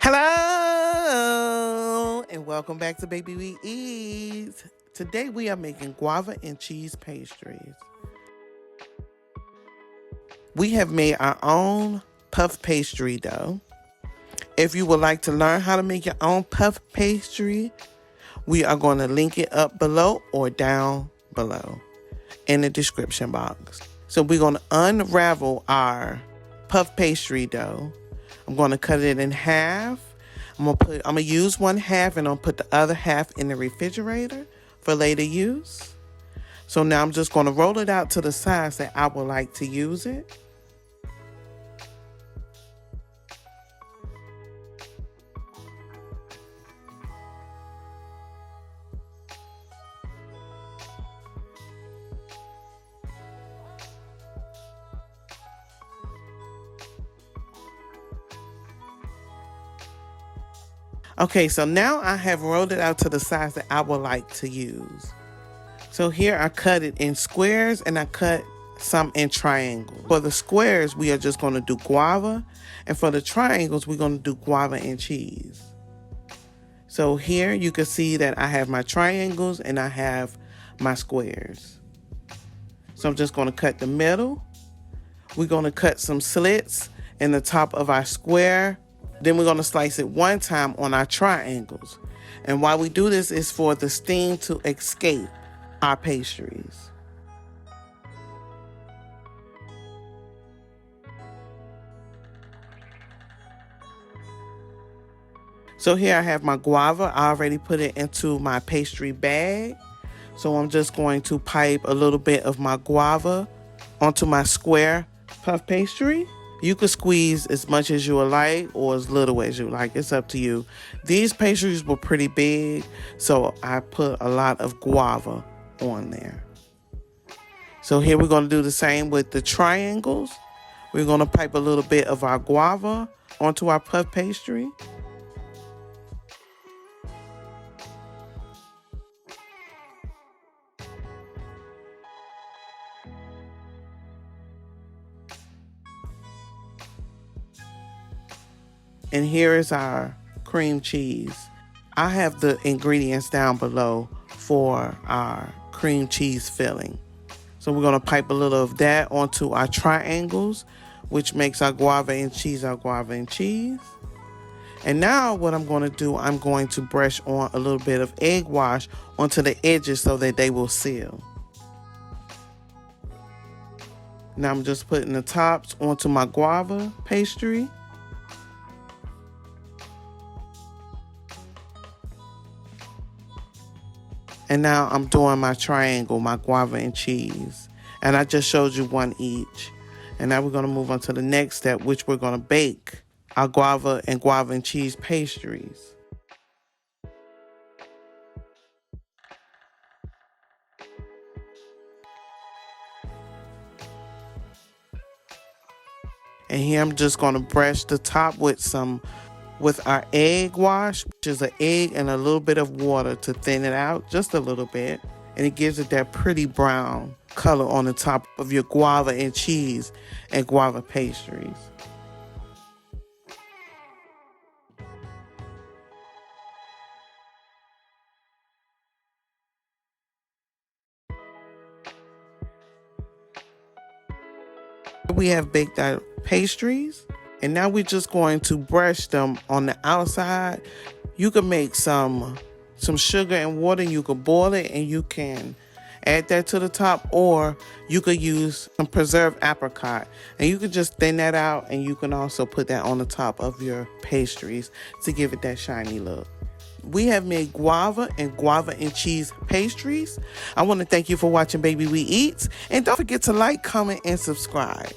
Hello and welcome back to Baby We Eat. Today we are making guava and cheese pastries. We have made our own puff pastry dough. If you would like to learn how to make your own puff pastry, we are going to link it up below or down below in the description box. So we're going to unravel our puff pastry dough. I'm going to cut it in half. I'm gonna use one half and I'll put the other half in the refrigerator for later use. So now I'm just going to roll it out to the size that I would like to use it. Okay, so now I have rolled it out to the size that I would like to use. So here I cut it in squares and I cut some in triangles. For the squares, we are just going to do guava. And for the triangles, we're going to do guava and cheese. So here you can see that I have my triangles and I have my squares. So I'm just going to cut the middle. We're going to cut some slits in the top of our square. Then we're going to slice it one time on our triangles. And why we do this is for the steam to escape our pastries. So here I have my guava. I already put it into my pastry bag. So I'm just going to pipe a little bit of my guava onto my square puff pastry. You can squeeze as much as you would like or as little as you like. It's up to you. These pastries were pretty big, so I put a lot of guava on there. So here we're going to do the same with the triangles. We're going to pipe a little bit of our guava onto our puff pastry. And here is our cream cheese. I have the ingredients down below for our cream cheese filling. So we're going to pipe a little of that onto our triangles, which makes our guava and cheese our guava and cheese. And now what I'm going to do, I'm going to brush on a little bit of egg wash onto the edges so that they will seal. Now I'm just putting the tops onto my guava pastry. And now I'm doing my triangle, my guava and cheese. And I just showed you one each. And now we're going to move on to the next step, which we're going to bake our guava and cheese pastries. And here I'm just going to brush the top with our egg wash, which is an egg and a little bit of water to thin it out just a little bit. And it gives it that pretty brown color on the top of your guava and cheese and guava pastries. We have baked our pastries. And now we're just going to brush them on the outside. You can make some sugar and water. You can boil it and you can add that to the top. Or you could use some preserved apricot. And you can just thin that out. And you can also put that on the top of your pastries to give it that shiny look. We have made guava and cheese pastries. I want to thank you for watching Baby We Eat. And don't forget to like, comment, and subscribe.